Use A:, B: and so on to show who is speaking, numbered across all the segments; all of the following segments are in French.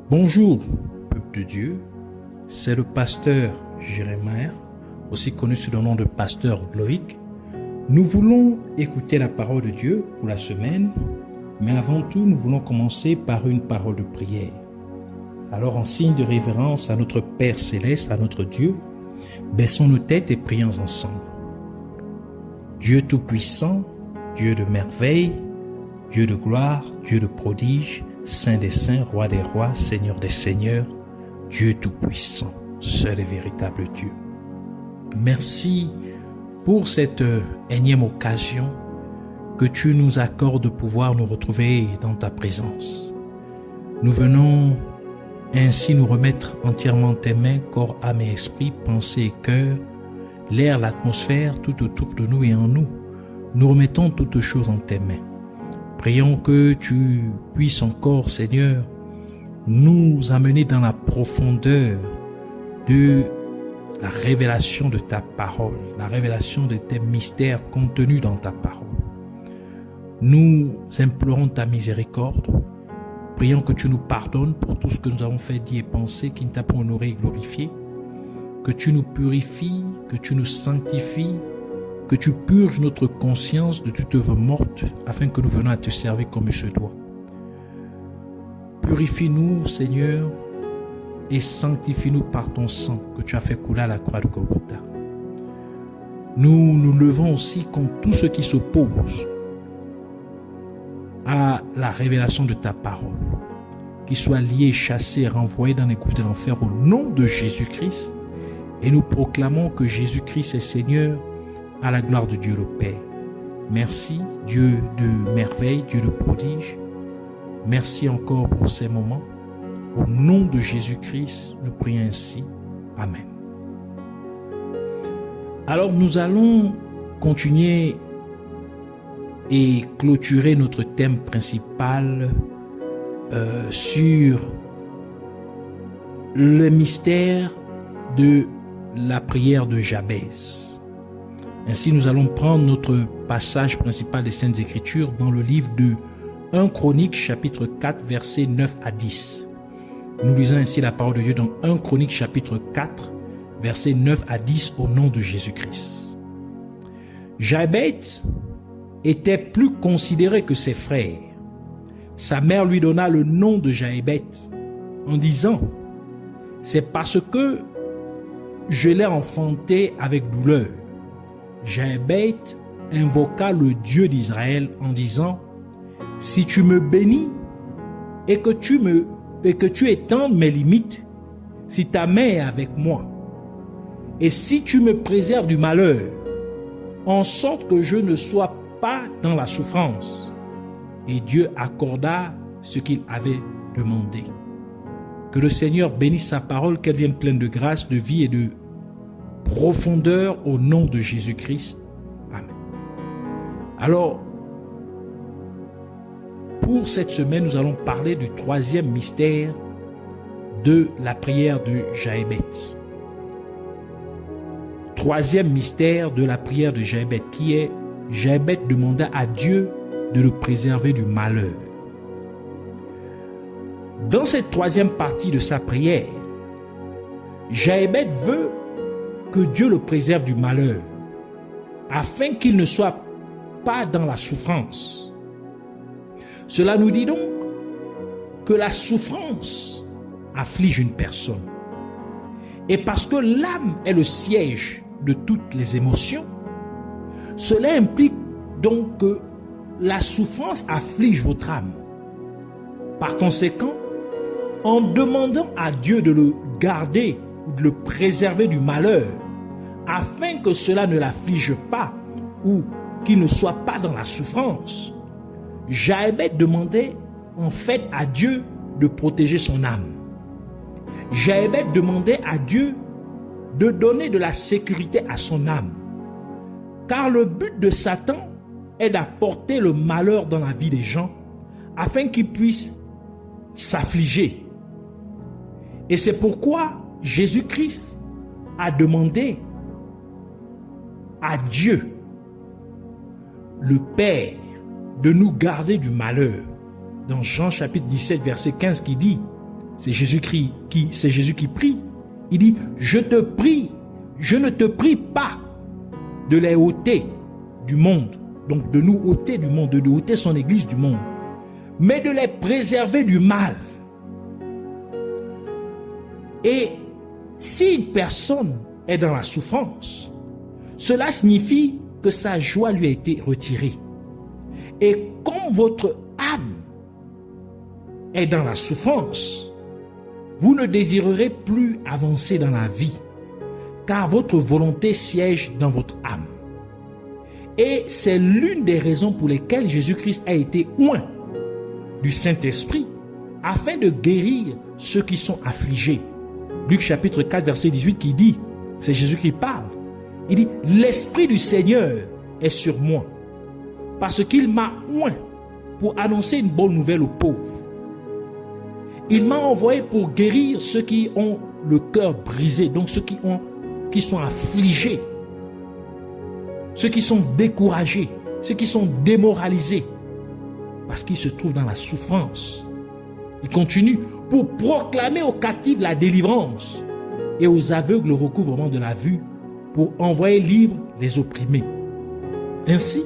A: Bonjour, peuple de Dieu, c'est le pasteur Jérémie, aussi connu sous le nom de pasteur Loïc. Nous voulons écouter la parole de Dieu pour la semaine, mais avant tout, nous voulons commencer par une parole de prière. Alors, en signe de révérence à notre Père Céleste, à notre Dieu, baissons nos têtes et prions ensemble. Dieu Tout-Puissant, Dieu de merveille, Dieu de gloire, Dieu de prodige, Saint des saints, Roi des rois, Seigneur des seigneurs, Dieu Tout-Puissant, seul et véritable Dieu. Merci pour cette énième occasion que tu nous accordes de pouvoir nous retrouver dans ta présence. Nous venons ainsi nous remettre entièrement tes mains, corps, âme et esprit, pensée et cœur, l'air, l'atmosphère, tout autour de nous et en nous. Nous remettons toutes choses en tes mains. Prions que tu puisses encore, Seigneur, nous amener dans la profondeur de la révélation de ta parole, la révélation de tes mystères contenus dans ta parole. Nous implorons ta miséricorde. Prions que tu nous pardonnes pour tout ce que nous avons fait, dit et pensé, qui ne t'a pas honoré et glorifié. Que tu nous purifies, que tu nous sanctifies, que tu purges notre conscience de toute œuvre morte, afin que nous venions à te servir comme il se doit. Purifie-nous, Seigneur, et sanctifie-nous par ton sang que tu as fait couler à la croix de Golgotha. Nous nous levons aussi contre tout ce qui s'oppose à la révélation de ta parole, qui soit lié, chassé, renvoyé dans les gouffres de l'enfer au nom de Jésus-Christ, et nous proclamons que Jésus-Christ est Seigneur à la gloire de Dieu le Père. Merci, Dieu de merveille, Dieu de prodige. Merci encore pour ces moments. Au nom de Jésus-Christ, nous prions ainsi. Amen. Alors nous allons continuer et clôturer notre thème principal sur le mystère de la prière de Jabez. Ainsi, nous allons prendre notre passage principal des Saintes Écritures dans le livre de 1 Chronique, chapitre 4, versets 9 à 10. Nous lisons ainsi la parole de Dieu dans 1 Chronique, chapitre 4, versets 9 à 10, au nom de Jésus-Christ. Jabez était plus considéré que ses frères. Sa mère lui donna le nom de Jabez en disant « C'est parce que je l'ai enfanté avec douleur. » Jabez invoqua le Dieu d'Israël en disant « Si tu me bénis et que tu étendes mes limites, si ta main est avec moi, et si tu me préserves du malheur, en sorte que je ne sois pas dans la souffrance. » Et Dieu accorda ce qu'il avait demandé. Que le Seigneur bénisse sa parole, qu'elle vienne pleine de grâce, de vie et de profondeur au nom de Jésus-Christ. Amen. Alors, pour cette semaine, nous allons parler du troisième mystère de la prière de Jabez. Troisième mystère de la prière de Jabez, qui est Jabez demanda à Dieu de le préserver du malheur. Dans cette troisième partie de sa prière, Jabez veut que Dieu le préserve du malheur, afin qu'il ne soit pas dans la souffrance. Cela nous dit donc que la souffrance afflige une personne. Et parce que l'âme est le siège de toutes les émotions, cela implique donc que la souffrance afflige votre âme. Par conséquent, en demandant à Dieu de le garder ou de le préserver du malheur, afin que cela ne l'afflige pas ou qu'il ne soit pas dans la souffrance, Jabez demandait en fait à Dieu de protéger son âme. Jabez demandait à Dieu de donner de la sécurité à son âme. Car le but de Satan est d'apporter le malheur dans la vie des gens afin qu'ils puissent s'affliger. Et c'est pourquoi Jésus-Christ a demandé à Dieu, le Père, de nous garder du malheur. Dans Jean chapitre 17, verset 15 qui dit c'est Jésus qui prie. Il dit, je te prie, je ne te prie pas de les ôter du monde, donc de nous ôter du monde, de ôter son église du monde, mais de les préserver du mal. Et si une personne est dans la souffrance, cela signifie que sa joie lui a été retirée. Et quand votre âme est dans la souffrance, vous ne désirerez plus avancer dans la vie, car votre volonté siège dans votre âme. Et c'est l'une des raisons pour lesquelles Jésus-Christ a été oint du Saint-Esprit, afin de guérir ceux qui sont affligés. Luc chapitre 4, verset 18 qui dit, c'est Jésus qui parle, il dit, l'Esprit du Seigneur est sur moi, parce qu'il m'a oint pour annoncer une bonne nouvelle aux pauvres. Il m'a envoyé pour guérir ceux qui ont le cœur brisé, donc ceux qui sont affligés, ceux qui sont découragés, ceux qui sont démoralisés, parce qu'ils se trouvent dans la souffrance. Il continue pour proclamer aux captifs la délivrance et aux aveugles le recouvrement de la vue, pour envoyer libres les opprimés. Ainsi,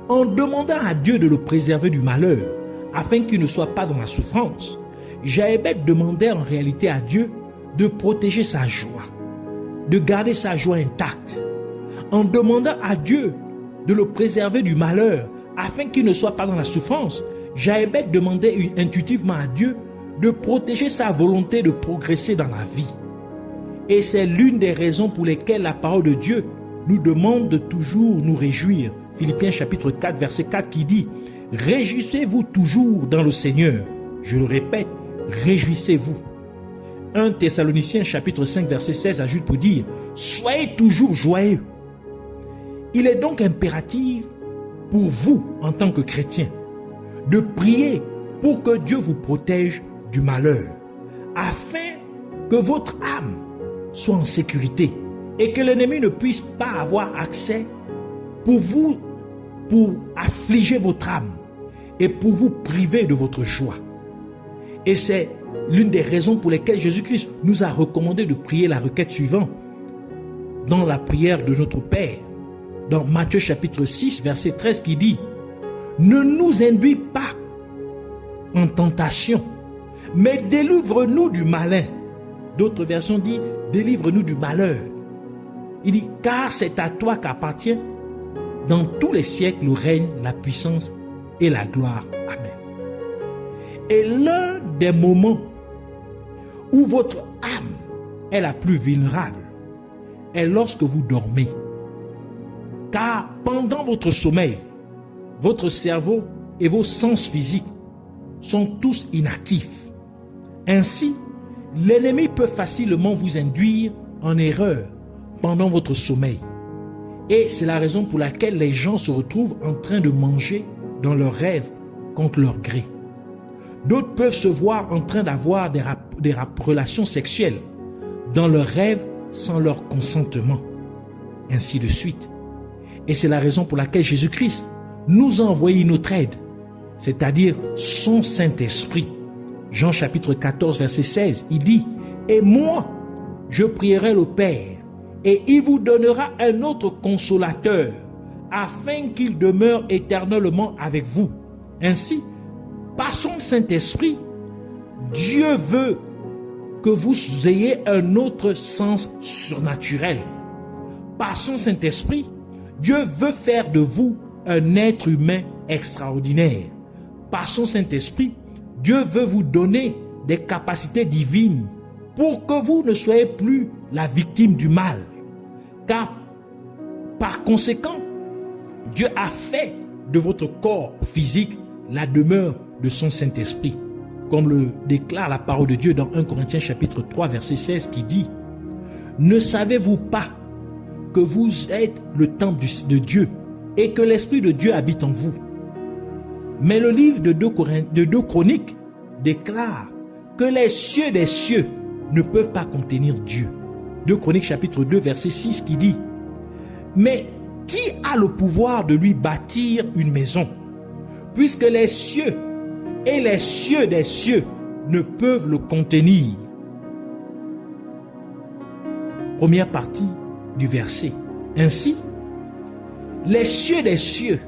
A: en demandant à Dieu de le préserver du malheur, afin qu'il ne soit pas dans la souffrance, Jochebed demandait en réalité à Dieu de protéger sa joie, de garder sa joie intacte. En demandant à Dieu de le préserver du malheur, afin qu'il ne soit pas dans la souffrance, Jochebed demandait intuitivement à Dieu de protéger sa volonté de progresser dans la vie. Et c'est l'une des raisons pour lesquelles la parole de Dieu nous demande de toujours nous réjouir. Philippiens chapitre 4, verset 4 qui dit « Réjouissez-vous toujours dans le Seigneur. » Je le répète, réjouissez-vous. 1 Thessaloniciens chapitre 5, verset 16 ajoute pour dire « Soyez toujours joyeux. » Il est donc impératif pour vous, en tant que chrétiens, de prier pour que Dieu vous protège du malheur, afin que votre âme soit en sécurité et que l'ennemi ne puisse pas avoir accès pour affliger votre âme et pour vous priver de votre joie. Et c'est l'une des raisons pour lesquelles Jésus-Christ nous a recommandé de prier la requête suivante dans la prière de notre Père, dans Matthieu chapitre 6, verset 13 qui dit « Ne nous induis pas en tentation, mais délivre-nous du malin. » D'autres versions disent « Délivre-nous du malheur. » Il dit « Car c'est à toi qu'appartient dans tous les siècles le règne, la puissance et la gloire. Amen. » Et l'un des moments où votre âme est la plus vulnérable est lorsque vous dormez. Car pendant votre sommeil, votre cerveau et vos sens physiques sont tous inactifs. Ainsi, l'ennemi peut facilement vous induire en erreur pendant votre sommeil. Et c'est la raison pour laquelle les gens se retrouvent en train de manger dans leurs rêves contre leur gré. D'autres peuvent se voir en train d'avoir des relations sexuelles dans leurs rêves sans leur consentement. Ainsi de suite. Et c'est la raison pour laquelle Jésus-Christ nous a envoyé notre aide, c'est-à-dire son Saint-Esprit. Jean chapitre 14, verset 16, il dit « Et moi, je prierai le Père, et il vous donnera un autre consolateur, afin qu'il demeure éternellement avec vous. » Ainsi, par son Saint-Esprit, Dieu veut que vous ayez un autre sens surnaturel. Par son Saint-Esprit, Dieu veut faire de vous un être humain extraordinaire. Par son Saint-Esprit, Dieu veut vous donner des capacités divines pour que vous ne soyez plus la victime du mal. Car, par conséquent, Dieu a fait de votre corps physique la demeure de son Saint-Esprit. Comme le déclare la parole de Dieu dans 1 Corinthiens chapitre 3, verset 16 qui dit « Ne savez-vous pas que vous êtes le temple de Dieu et que l'Esprit de Dieu habite en vous. » Mais le livre de 2 Chroniques déclare que les cieux des cieux ne peuvent pas contenir Dieu. 2 Chroniques chapitre 2 verset 6 qui dit « Mais qui a le pouvoir de lui bâtir une maison, puisque les cieux et les cieux des cieux ne peuvent le contenir. Première partie du verset. Ainsi, les cieux des cieux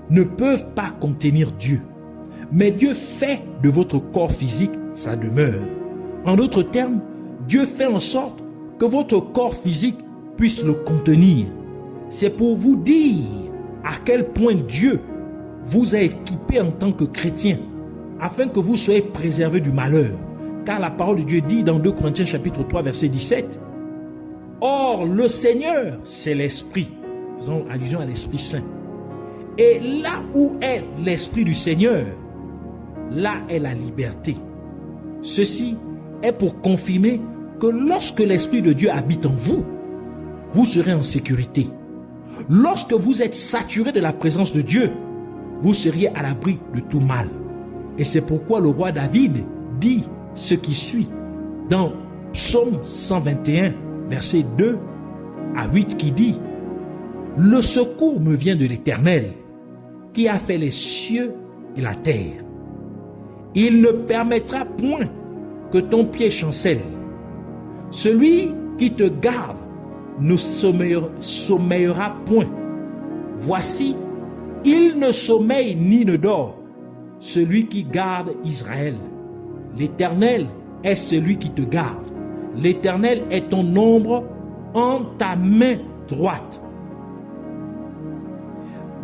A: ne peuvent pas contenir Dieu, mais Dieu fait de votre corps physique sa demeure. En d'autres termes, Dieu fait en sorte que votre corps physique puisse le contenir. C'est pour vous dire à quel point Dieu vous a équipé en tant que chrétien, afin que vous soyez préservés du malheur. Car la parole de Dieu dit dans 2 Corinthiens chapitre 3 verset 17, « Or le Seigneur, c'est l'Esprit. » Faisons allusion à l'Esprit Saint. Et là où est l'Esprit du Seigneur, là est la liberté. Ceci est pour confirmer que lorsque l'Esprit de Dieu habite en vous, vous serez en sécurité. Lorsque vous êtes saturé de la présence de Dieu, vous seriez à l'abri de tout mal. Et c'est pourquoi le roi David dit ce qui suit dans Psaume 121, verset 2 à 8 qui dit « Le secours me vient de l'Éternel, qui a fait les cieux et la terre. Il ne permettra point que ton pied chancelle. Celui qui te garde ne sommeillera point. Voici, il ne sommeille ni ne dort, celui qui garde Israël. L'Éternel est celui qui te garde. L'Éternel est ton ombre en ta main droite.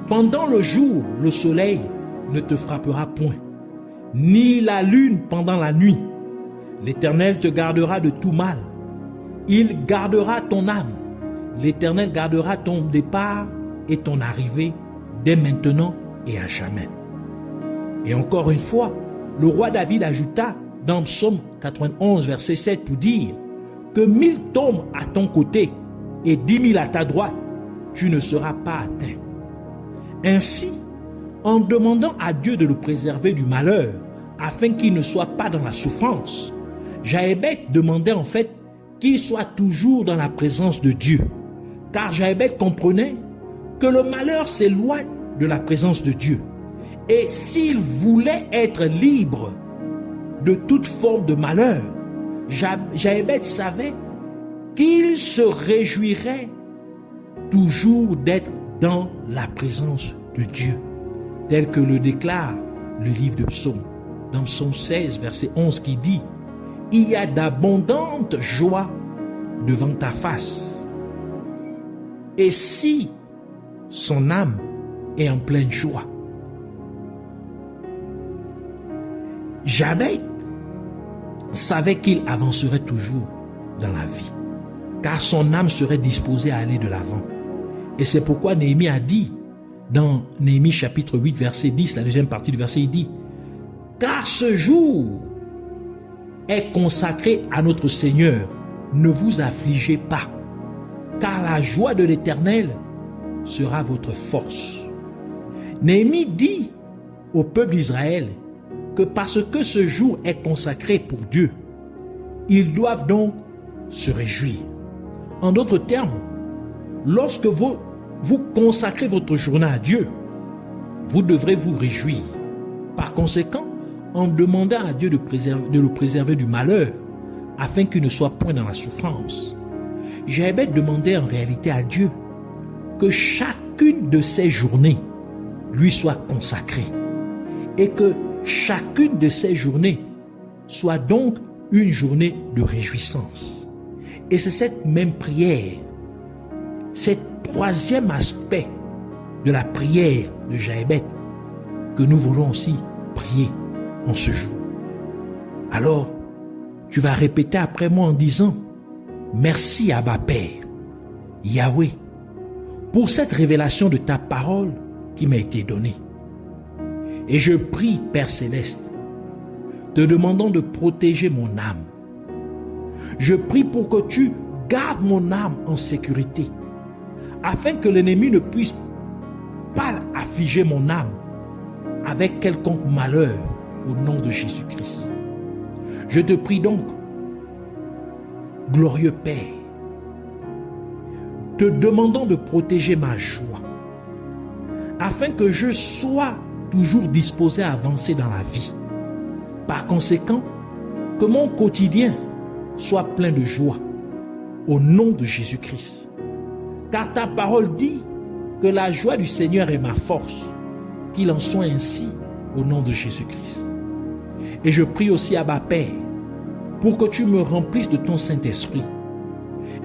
A: Pendant le jour, le soleil ne te frappera point, ni la lune pendant la nuit. L'Éternel te gardera de tout mal. Il gardera ton âme. L'Éternel gardera ton départ et ton arrivée dès maintenant et à jamais. Et encore une fois, le roi David ajouta dans Psaume 91, verset 7 pour dire que 1000 tombent à ton côté et 10 000 à ta droite, tu ne seras pas atteint. Ainsi, en demandant à Dieu de le préserver du malheur, afin qu'il ne soit pas dans la souffrance, Jochebed demandait en fait qu'il soit toujours dans la présence de Dieu. Car Jochebed comprenait que le malheur s'éloigne de la présence de Dieu. Et s'il voulait être libre de toute forme de malheur, Jochebed savait qu'il se réjouirait toujours d'être dans la présence de Dieu, tel que le déclare le livre de Psaumes, dans Psaume 16, verset 11, qui dit « Il y a d'abondantes joies devant ta face. » Et si son âme est en pleine joie. Jochebed savait qu'il avancerait toujours dans la vie, car son âme serait disposée à aller de l'avant. Et c'est pourquoi Néhémie a dit, dans Néhémie chapitre 8, verset 10, la deuxième partie du verset, il dit « Car ce jour est consacré à notre Seigneur, ne vous affligez pas, car la joie de l'Éternel sera votre force. » Néhémie dit au peuple d'Israël que parce que ce jour est consacré pour Dieu, ils doivent donc se réjouir. En d'autres termes, lorsque vous consacrez votre journée à Dieu, vous devrez vous réjouir. Par conséquent, en demandant à Dieu de le préserver du malheur, afin qu'il ne soit point dans la souffrance, Jochebed demandait en réalité à Dieu que chacune de ces journées lui soit consacrée et que chacune de ces journées soit donc une journée de réjouissance. Et c'est cette même prière, cet troisième aspect de la prière de Jochebed que nous voulons aussi prier en ce jour. Alors, tu vas répéter après moi en disant « Merci Abba Père, Yahweh, pour cette révélation de ta parole qui m'a été donnée. Et je prie, Père Céleste, te demandant de protéger mon âme. Je prie pour que tu gardes mon âme en sécurité, afin que l'ennemi ne puisse pas affliger mon âme avec quelconque malheur au nom de Jésus-Christ. Je te prie donc, glorieux Père, te demandant de protéger ma joie, afin que je sois toujours disposé à avancer dans la vie, Par conséquent, que mon quotidien soit plein de joie au nom de Jésus-Christ. Car ta parole dit que la joie du Seigneur est ma force, qu'il en soit ainsi au nom de Jésus-Christ. Et je prie aussi à ma Père pour que tu me remplisses de ton Saint-Esprit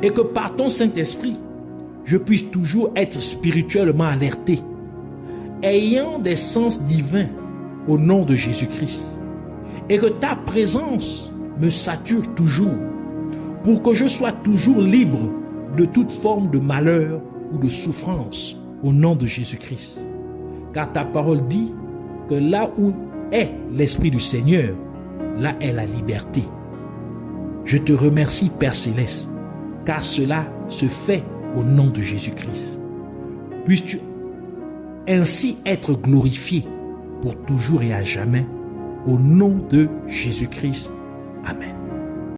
A: et que par ton Saint-Esprit, je puisse toujours être spirituellement alerté, ayant des sens divins au nom de Jésus-Christ, et que ta présence me sature toujours pour que je sois toujours libre de toute forme de malheur ou de souffrance au nom de Jésus-Christ. Car ta parole dit que là où est l'Esprit du Seigneur, là est la liberté. Je te remercie, Père Céleste, car cela se fait au nom de Jésus-Christ. Puisses-tu ainsi être glorifié pour toujours et à jamais, au nom de Jésus-Christ. Amen.